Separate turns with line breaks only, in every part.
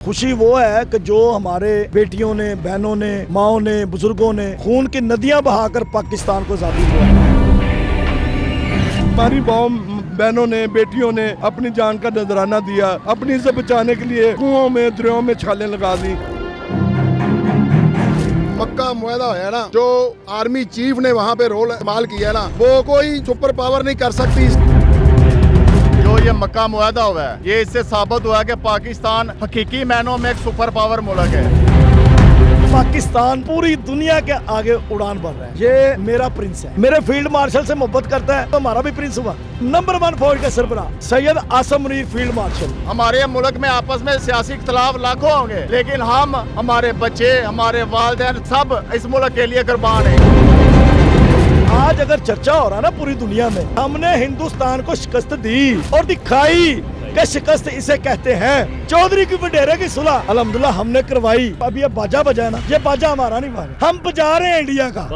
खुशी वो है कि जो हमारे बेटियों ने, बहनों ने, माओ ने, बुजुर्गों ने खून की नदियां बहाकर पाकिस्तान को आजादी दिलाई।
हमारी बहनों ने, बेटियों ने अपनी जान का नजराना दिया, अपनी इज्जत बचाने के लिए कुओं में, दरियाओं में छालें लगा दी।
मक्का मुआहदा है ना, जो आर्मी चीफ ने वहाँ पे रोल इस्तेमाल किया ना, वो कोई सुपर पावर नहीं कर सकती।
जो ये मक्का मुआहदा हुआ है, ये इससे साबित हुआ है कि पाकिस्तान हकीकी मायनों में एक सुपर पावर मुल्क है।
पाकिस्तान पूरी दुनिया के आगे उड़ान भर रहा है। ये मेरा प्रिंस है, मेरे फील्ड मार्शल से मोहब्बत करता है तो हमारा भी प्रिंस हुआ। नंबर 1 फौज का सरबराह सैयद आसम मुनीर फील्ड मार्शल।
हमारे मुल्क में आपस में सियासी इख्तलाफ लाखों होंगे, लेकिन हम, हमारे बच्चे, हमारे वालिदैन सब इस मुल्क के लिए कुर्बान हैं।
आज अगर चर्चा हो रहा है ना पूरी दुनिया में, हमने हिंदुस्तान को शिकस्त दी और दिखाई कि शिकस्त इसे कहते हैं। चौधरी की वडेरे की सुलह अल्हम्दुलिल्लाह हमने करवाई। अब ये बाजा बजाना, ये बाजा हमारा नहीं बाजा, हम बजा रहे हैं इंडिया का।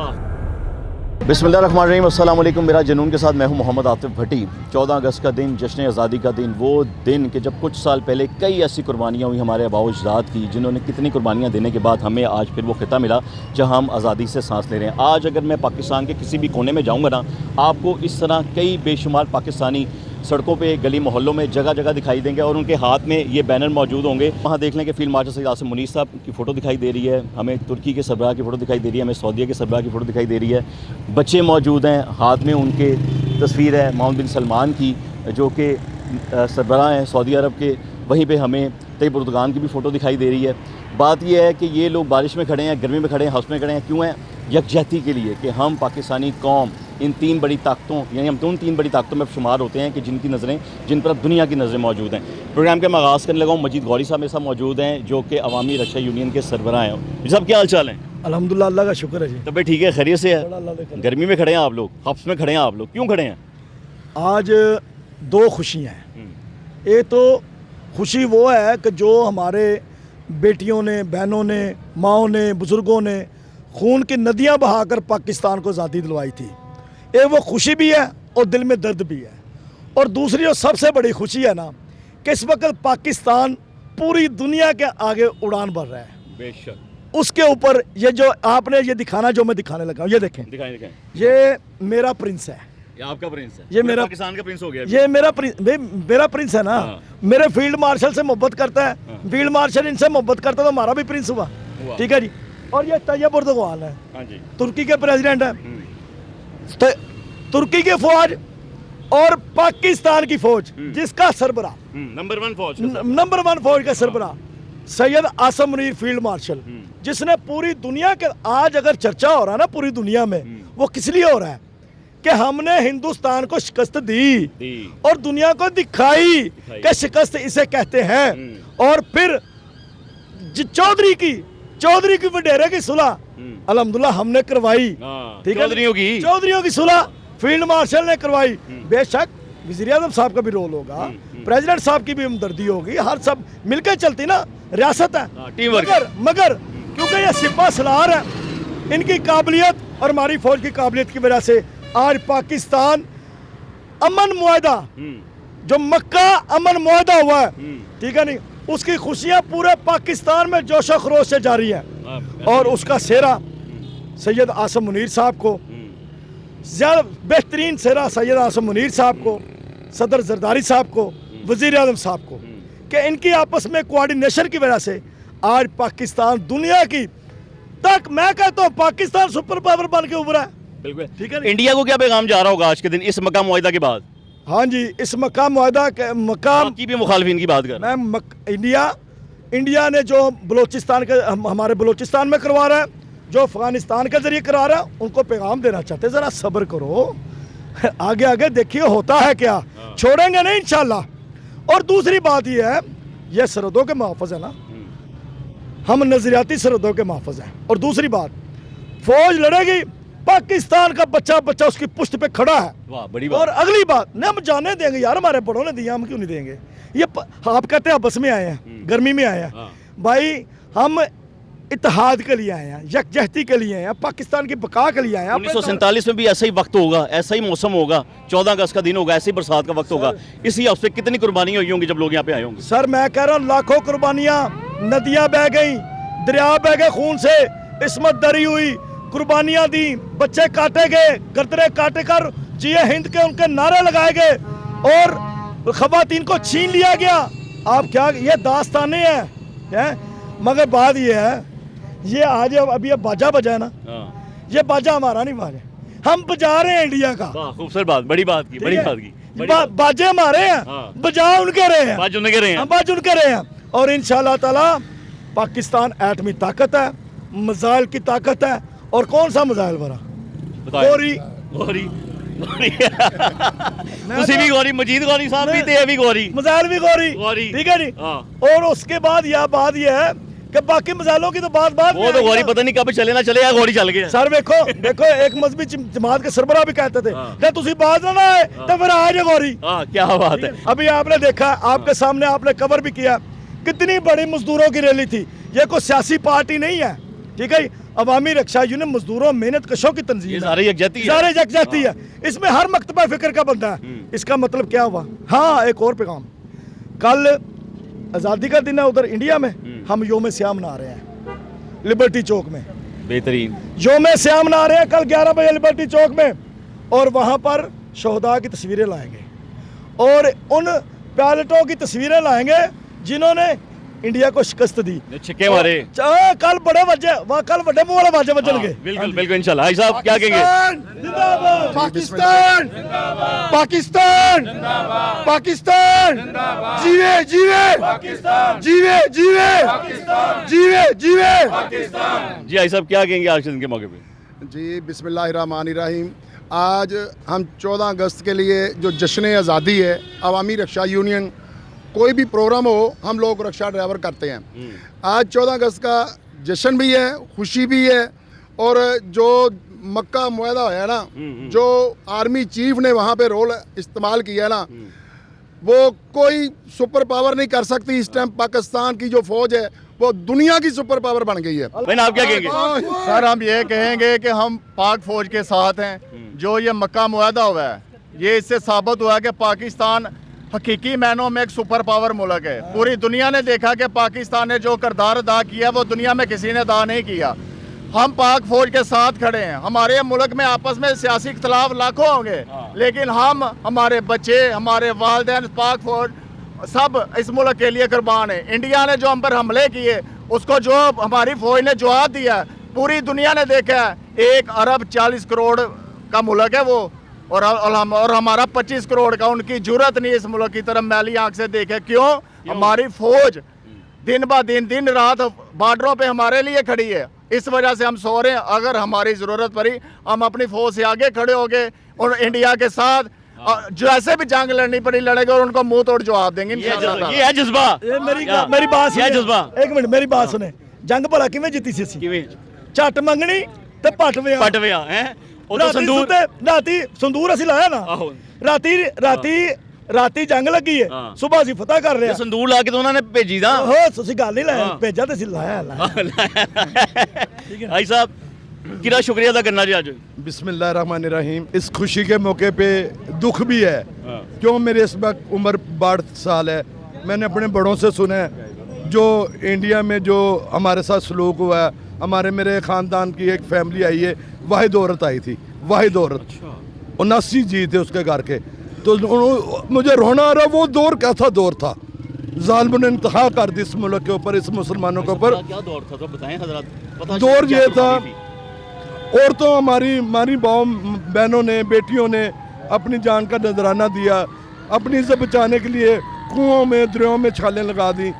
बिस्मिल्लाहिर्रहमानिर्रहीम, अस्सलाम वालेकुम। मेरा जुनून के साथ मैं हूं मोहम्मद आतिफ भट्टी। 14 अगस्त का दिन, जश्न आज़ादी का दिन, वो दिन कि जब कुछ साल पहले कई ऐसी कुर्बानियाँ हुई हमारे आबाओ अजदाद की, जिन्होंने कितनी कुर्बानियाँ देने के बाद हमें आज फिर वो खिता मिला जहां हम आज़ादी से सांस ले रहे हैं। आज अगर मैं पाकिस्तान के किसी भी कोने में जाऊँगा ना, आपको इस तरह कई बेशुमार पाकिस्तानी सड़कों पे, गली मोहल्लों में जगह जगह दिखाई देंगे और उनके हाथ में ये बैनर मौजूद होंगे। वहाँ देख लें कि फील्ड मार्शल सैयद आसिम मुनीर साहब की फ़ोटो दिखाई दे रही है, हमें तुर्की के सरबराह की फ़ोटो दिखाई दे रही है, हमें सऊदीया के सरबराह की फ़ोटो दिखाई दे रही है। बच्चे मौजूद हैं, हाथ में उनके तस्वीर है मोहम्मद बिन सलमान की, जो कि सरबराह हैं सऊदी अरब के। वहीं पर हमें तैयब उर्दगान की भी फ़ोटो दिखाई दे रही है। बात यह है कि ये लोग बारिश में खड़े हैं, गर्मी में खड़े हैं, हाउस में खड़े हैं। क्यों हैं? यकजहती के लिए कि हम पाकिस्तानी कौम इन 3 बड़ी ताकतों, यानी हम उन 3 बड़ी ताकतों में शुमार होते हैं कि जिनकी नज़रें, जिन पर अब दुनिया की नज़रें मौजूद हैं। प्रोग्राम के मैं आगाज़ करने लगा हूँ। मजीद गौरी साहब मेरे साथ मौजूद हैं, जो कि अवामी रक्षा यूनियन के सरबराह हैं। जी साहब, क्या हाल चाल है?
अल्हम्दुलिल्लाह, अल्लाह का शुक्र है जी।
तबीयत ठीक है, खैरियत से है? गर्मी में खड़े हैं आप लोग, हाउस में खड़े हैं आप लोग, क्यों खड़े हैं?
आज 2 खुशियाँ हैं। एक तो खुशी वो है कि जो हमारे बेटियों ने, बहनों ने, माओ ने, बुजुर्गों ने खून की नदियां बहाकर पाकिस्तान को आज़ादी दिलवाई थी। एक वो खुशी भी है और दिल में दर्द भी है। और दूसरी और सबसे बड़ी खुशी है ना कि इस वक्त पाकिस्तान पूरी दुनिया के आगे उड़ान भर रहा है।
बेशक।
उसके ऊपर ये जो आपने ये दिखाना, जो मैं दिखाने लगा हूँ, ये देखें,
दिखाएं।
ये मेरा प्रिंस है।
ये आपका प्रिंस है?
ये मेरा
पाकिस्तान का प्रिंस हो गया।
ये मेरा प्रिंस है ना। मेरे फील्ड मार्शल से मोहब्बत करता है, फील्ड मार्शल इनसे मोहब्बत करता है तो हमारा भी प्रिंस हुआ। ठीक है जी। और ये तैयब उर्दगान है, तुर्की के प्रेसिडेंट है। तो तुर्की की फौज और पाकिस्तान की फौज, जिसका सरबराह
नंबर 1
फौज का सरबराह सैयद आसम मुनीर फील्ड मार्शल, जिसने पूरी दुनिया के, आज अगर चर्चा हो रहा है ना पूरी दुनिया में, वो किस लिए हो रहा है कि हमने हिंदुस्तान को शिकस्त दी और दुनिया को दिखाई कि शिकस्त इसे कहते हैं। और फिर चौधरी की वडेरे की सुलह अल्हम्दुलिल्लाह हमने करवाई। ठीक है, चौधरियों की सुलह फील्ड मार्शल ने करवाई। बेशक वज़ीर आज़म साहब का भी रोल होगा, प्रेसिडेंट साहब की भी हमदर्दी होगी, हर सब मिलकर चलती ना रियासत है। मगर क्योंकि ये सिपा सलार है, इनकी काबिलियत और हमारी फौज की काबिलियत की वजह से आज पाकिस्तान अमन मुआहदा, जो मक्का अमन मुआहदा हुआ है, ठीक है नहीं, उसकी खुशियां पूरे पाकिस्तान में जोशो खरोश से जारी है। और उसका सेहरा सैयद आसम मुनीर साहब को, ज़्यादा बेहतरीन सेहरा सैयद आसम मुनीर साहब को, सदर जरदारी साहब को, वज़ीर आज़म साहब को, कि इनकी आपस में कोऑर्डिनेशन की वजह से आज पाकिस्तान दुनिया की तक, मैं कहता हूँ पाकिस्तान सुपर पावर बन के उभरा है।
बिल्कुल।
ठीक है।
इंडिया को क्या पैगाम जा रहा होगा आज के दिन, इस मक्का मुआहदा के बाद?
हाँ जी, इस मक्का मुआहदा के मकाम
की भी मुखालिफिन की बात कर,
मैं इंडिया ने जो बलोचिस्तान के, हमारे बलोचिस्तान में करवा रहा है, जो अफगानिस्तान के जरिए करा रहा है, उनको पैगाम देना चाहते हैं, ज़रा सब्र करो, आगे आगे देखिए होता है क्या, छोड़ेंगे नहीं इंशाल्लाह। और दूसरी बात ये है, ये सरहदों के महफूज है ना, हम नजरियाती सरहदों के महफूज हैं। और दूसरी बात, फौज लड़ेगी, पाकिस्तान का बच्चा उसकी पुश्त पे खड़ा है।
वाह, बड़ी बात।
और अगली बात, हम जाने देंगे यार, हमारे बड़ों ने दिया, हम क्यों नहीं देंगे? ये आप कहते हैं बस में आए हैं, गर्मी में आए हैं, भाई हम इत्तेहाद के लिए आए हैं, यकजहती के लिए आए हैं, पाकिस्तान की बका के लिए आए हैं।
1947 में भी ऐसा ही वक्त होगा, ऐसा ही मौसम होगा, 14 अगस्त का दिन होगा, ऐसे ही बरसात का वक्त होगा। इसी हफ्ते कितनी कुर्बानियां हुई होंगी जब लोग यहाँ पे आए होंगे?
सर मैं कह रहा हूँ लाखों कुर्बानियाँ, नदियां बह गई, दरिया बह गए खून से, इस्मत दरी हुई, कुर्बानियां दी, बच्चे काटे गए, गर्दने काटे कर जिए हिंद के उनके नारे लगाए गए और खवातीन को छीन लिया गया। आप क्या, ये दास्ताने हैं? मगर बात ये है, ये आज अभी ये बाजा बजा है ना, ये बाजा हमारा नहीं बाजा, हम बजा रहे हैं इंडिया का।
खूबसूरत बात, बड़ी बात की, बड़ी बात की।
बाजे हमारे हैं, बजा उनके रहे हैं,
बाज उनके रहे हैं,
बाज उनके रहे हैं। और इंशाल्लाह ताला पाकिस्तान एटमी ताकत है, मिसाइल की ताकत है। और कौन सा मिसाइल भरा? गौरी
ਤੁਸੀਂ भी गौरी, मजीद गौरी साहब भी थे, भी गौरी,
मिसाइल भी गौरी, ठीक है जी। और उसके बाद यह बात यह है कि बाकी मिसाइलों की तो बात
वो तो गौरी पता नहीं कब चले ना चले, या गौरी चल गया।
सर देखो एक मजहबी जमात के सरबराह भी कहते थे कि तुसी बात ना आए तो फिर आ जाए गौरी।
क्या बात है।
अभी आपने देखा, आपके सामने आपने कवर भी किया, कितनी बड़ी मजदूरों की रैली थी। ये कोई सियासी पार्टी नहीं है, ठीक है। अवामी रक्षा यूनियन मजदूरों मेहनत कशों की तंजीम,
सारे
यकजहती है। इसमें हर मकतबा फिक्र का बंदा है। इसका मतलब क्या हुआ? हाँ, एक और पैगाम, कल आज़ादी का दिन है उधर इंडिया में, हम योम स्याम मना रहे हैं लिबर्टी चौक में।
बेहतरीन
योम स्याम मना रहे हैं कल 11 बजे लिबर्टी चौक में, और वहाँ पर शहदा की तस्वीरें लाएंगे और उन पायलटों की तस्वीरें लाएंगे जिन्होंने इंडिया को शिकस्त दी।
छिक्के मारे
कल बड़े वजे, कल बड़े मुंह वाले बाजे बजनगे।
बिल्कुल बिल्कुल इंशाल्लाह। भाई साहब क्या कहेंगे?
पाकिस्तान पाकिस्तान पाकिस्तान जीवे जीवे जीवे जीवे जीवे जीवे।
जी भाई साहब क्या कहेंगे आज के दिन के मौके पे?
जी बिस्मिल्लाहिर्रहमानिर्रहीम। आज हम 14 अगस्त के लिए जो जश्न आज़ादी है, अवामी रक्षा यूनियन कोई भी प्रोग्राम हो, हम लोग रक्षा ड्राइवर करते हैं। आज 14 अगस्त का जश्न भी है, खुशी भी है। और जो मक्का मुआहदा होया ना, जो आर्मी चीफ ने वहाँ पे रोल इस्तेमाल किया ना, वो कोई सुपर पावर नहीं कर सकती। इस टाइम पाकिस्तान की जो फौज है वो दुनिया की सुपर पावर बन गई है।
आप क्या कहेंगे?
सर हम ये कहेंगे कि हम पाक फौज के साथ हैं। जो ये मक्का मुआहदा हुआ है, ये इससे साबित हुआ कि पाकिस्तान हकीकी मायनों में एक सुपर पावर मुल्क है। पूरी दुनिया ने देखा कि पाकिस्तान ने जो किरदार अदा किया वो दुनिया में किसी ने अदा नहीं किया। हम पाक फौज के साथ खड़े हैं। हमारे मुल्क में आपस में सियासी इख्तलाफ लाखों होंगे, लेकिन हम, हमारे बच्चे, हमारे वालिदैन, पाक फौज सब इस मुल्क के लिए कुर्बान है। इंडिया ने जो हम पर हमले किए उसको जो हमारी फौज ने जवाब दिया, पूरी दुनिया ने देखा है। 1 अरब 40 करोड़ का मुल्क है वो, और हमारा 25 करोड़ का। उनकी जरूरत नहीं इस मुल्क की तरफ मैली आंख से देखे। क्यों? हमारी फौज दिन ब दिन, दिन रात बॉर्डरों पे हमारे लिए खड़ी है। इस वजह से हम सो रहे हैं। अगर हमारी जरूरत पड़ी हम अपनी फौज से आगे खड़े हो गए और इंडिया के साथ जैसे भी जंग लड़नी पड़ी लड़ेंगे और उनको मुंह तोड़ जवाब देंगे।
ये है जज्बा।
मेरी बात सुने,
जज्बा।
एक मिनट मेरी बात सुने। जंग भला किवें जीती सी? झट मंगनी ते पटविया हैं। राती संदूर असि लाया ना, राती जंग लगी है, सुबह असि फतह कर रहे हैं।
संदूर ला के तो उन्होंने भेजी था।
हो तुसी गल नहीं लाया, भेजा ते लाया।
भाई साहब कितना शुक्रिया अदा करना जी आज।
बिस्मिल्लाहिर्रहमानिर्रहीम। इस खुशी के मौके पे दुख भी है, क्यों मेरे इस वक्त उम्र 62 साल है। मैंने अपने बड़ों से सुना है जो इंडिया में जो हमारे साथ सलूक हुआ है। हमारे मेरे ख़ानदान की एक फैमिली आई है, वाहिद औरत आई थी, वाहिद औरत। 79 जी थे उसके घर के। तो मुझे रोना आ रहा, वो दौर कैसा दौर था। ज़ालिमों ने इंतहा कर दी इस मुल्क के ऊपर, इस मुसलमानों के ऊपर।
क्या दौर था तो बताएं हज़रात।
दौर ये था, औरतों हमारी बहनों ने, बेटियों ने अपनी जान का नजराना दिया। अपनी इज्जत बचाने के लिए कुओं में, दरियाओं में छालें लगा दी।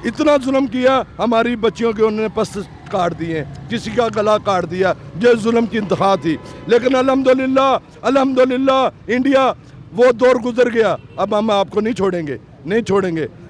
इतना जुल्म किया, हमारी बच्चियों के उन्होंने पस्त काट दिए, किसी का गला काट दिया। जो जुल्म की इंतहा थी। लेकिन अल्हम्दुलिल्लाह इंडिया वो दौर गुजर गया। अब हम आपको नहीं छोड़ेंगे।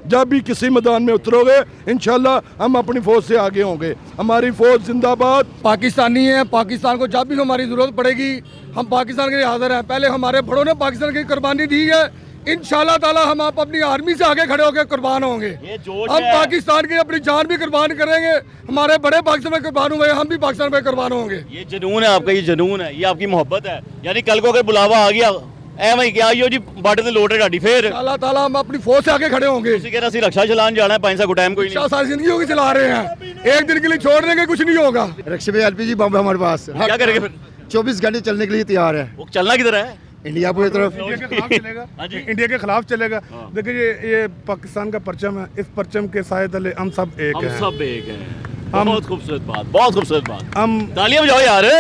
जब भी किसी मैदान में उतरोगे इंशाल्लाह हम अपनी फौज से आगे होंगे। हमारी फौज जिंदाबाद।
पाकिस्तानी है, पाकिस्तान को जब भी हमारी ज़रूरत पड़ेगी हम पाकिस्तान के लिए हाजिर हैं। पहले हमारे बड़ों ने पाकिस्तान की कुर्बानी दी है, इंशाल्लाह ताला हम आप अपनी आर्मी से आगे खड़े होकर कुर्बान होंगे। हम पाकिस्तान की अपनी जान भी कुर्बान करेंगे। हमारे बड़े पाकिस्तान में कुर्बान हुए, हम भी पाकिस्तान में कुर्बान होंगे।
ये जुनून है आपका, ये जुनून है, ये आपकी मोहब्बत है। यानी कल को अगर बुलावा आ गया ਐਵੇਂ ਹੀ ਕਿ ਆਈਓ ਜੀ ਬਾਰਡਰ ਤੇ ਲੋਟ ਹੈ ਤੁਹਾਡੀ ਫੇਰ
अल्लाह ताला हम अपनी फौज से आगे खड़े होंगे।
ਤੁਸੀਂ ਕਹਿੰਦੇ ਅਸੀਂ ਰਕਸ਼ਾ ਚਲਾਉਣ ਜਾਣਾ ਹੈ 5 को टाइम कोई नहीं
सारी जिंदगी होगी चला रहे हैं, एक दिन के लिए छोड़ देंगे कुछ नहीं होगा।
रक्षे में एलपीजी बम है हमारे पास,
क्या करेंगे फिर
24 घंटे चलने के लिए तैयार है।
वो चलना किधर है
इंडिया पूरी तरफ
इंडिया के खिलाफ चलेगा।
हाँ जी।
इंडिया के खिलाफ चलेगा। देखिए ये पाकिस्तान का परचम है, इस परचम के साए तले हम सब एक
हम
हैं।
सब एक हैं बहुत खूबसूरत बात बहुत खूबसूरत बात
हम
तालियां बजाओ यार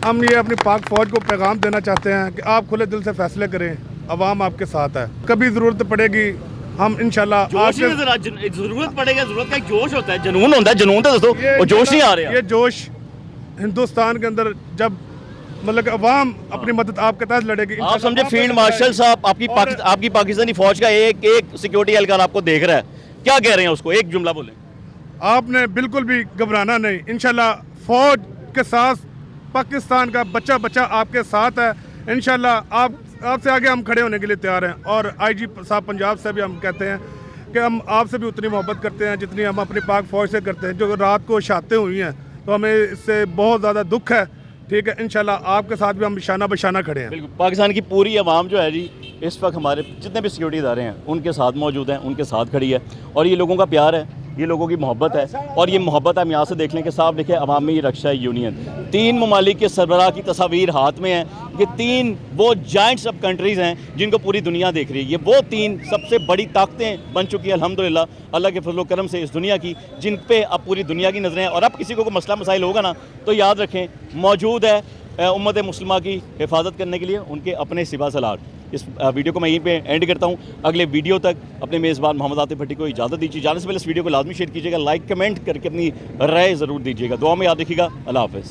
हम ये अपनी पाक फौज को पैगाम देना चाहते हैं कि आप खुले दिल से फैसले करें, अवाम आपके साथ है, कभी ज़रूरत पड़ेगी हम इंशाल्लाह
जोश ही नजर जरूरत पड़ेगा जरूरत का एक जोश होता है जुनून होता है जुनून तो दोस्तों वो जोश नहीं आ रहा
ये जोश हिंदुस्तान के अंदर जब मतलब कि अवाम अपनी मदद आपके तहत लड़ेगी।
आप समझे फील्ड मार्शल साहब आपकी पाकिस्तानी फौज का एक सिक्योरिटी एहलकार आपको देख रहा है, क्या कह रहे हैं उसको एक जुमला बोले।
आपने बिल्कुल भी घबराना नहीं, इंशाल्लाह फौज के साथ पाकिस्तान का बच्चा बच्चा आपके साथ है, इंशाल्लाह आपसे आगे हम खड़े होने के लिए तैयार हैं। और आईजी साहब पंजाब से भी हम कहते हैं कि हम आपसे भी उतनी मोहब्बत करते हैं जितनी हम अपनी पाक फौज से करते हैं। जो रात को शहादतें हुई हैं तो हमें इससे बहुत ज़्यादा दुख है, ठीक है, इंशाल्लाह आपके साथ भी हम निशाना बशाना खड़े हैं।
बिल्कुल पाकिस्तान की पूरी आवाम जो है जी इस वक्त हमारे जितने भी सिक्योरिटी इदारे हैं उनके साथ मौजूद हैं, उनके साथ खड़ी है और ये लोगों का प्यार है, ये लोगों की मोहब्बत है। और ये मोहब्बत हम यहाँ से देख लें कि साफ देखें अवामी रक्षा यूनियन 3 ममालिक के सरबराह की तस्वीर हाथ में है। ये 3 वो जाइंट्स ऑफ कंट्रीज़ हैं जिनको पूरी दुनिया देख रही है। ये वो 3 सबसे बड़ी ताकतें बन चुकी है अल्हम्दुलिल्लाह अल्लाह के फजल व करम से इस दुनिया की, जिन पे अब पूरी दुनिया की नज़रें हैं। और अब किसी को कोई मसला मसाइल होगा ना तो याद रखें मौजूद है उम्मत मुस्लिमा की हिफाजत करने के लिए उनके अपने सिवा सलार। इस वीडियो को मैं यहीं पे एंड करता हूँ। अगले वीडियो तक अपने मेज़बान मोहम्मद आतिफ भट्टी को इजाज़त दीजिए। जाने से पहले इस वीडियो को लाजमी शेयर कीजिएगा, लाइक कमेंट करके अपनी राय ज़रूर दीजिएगा। दुआ में याद रखिएगा। अल्लाह हाफ़िज़।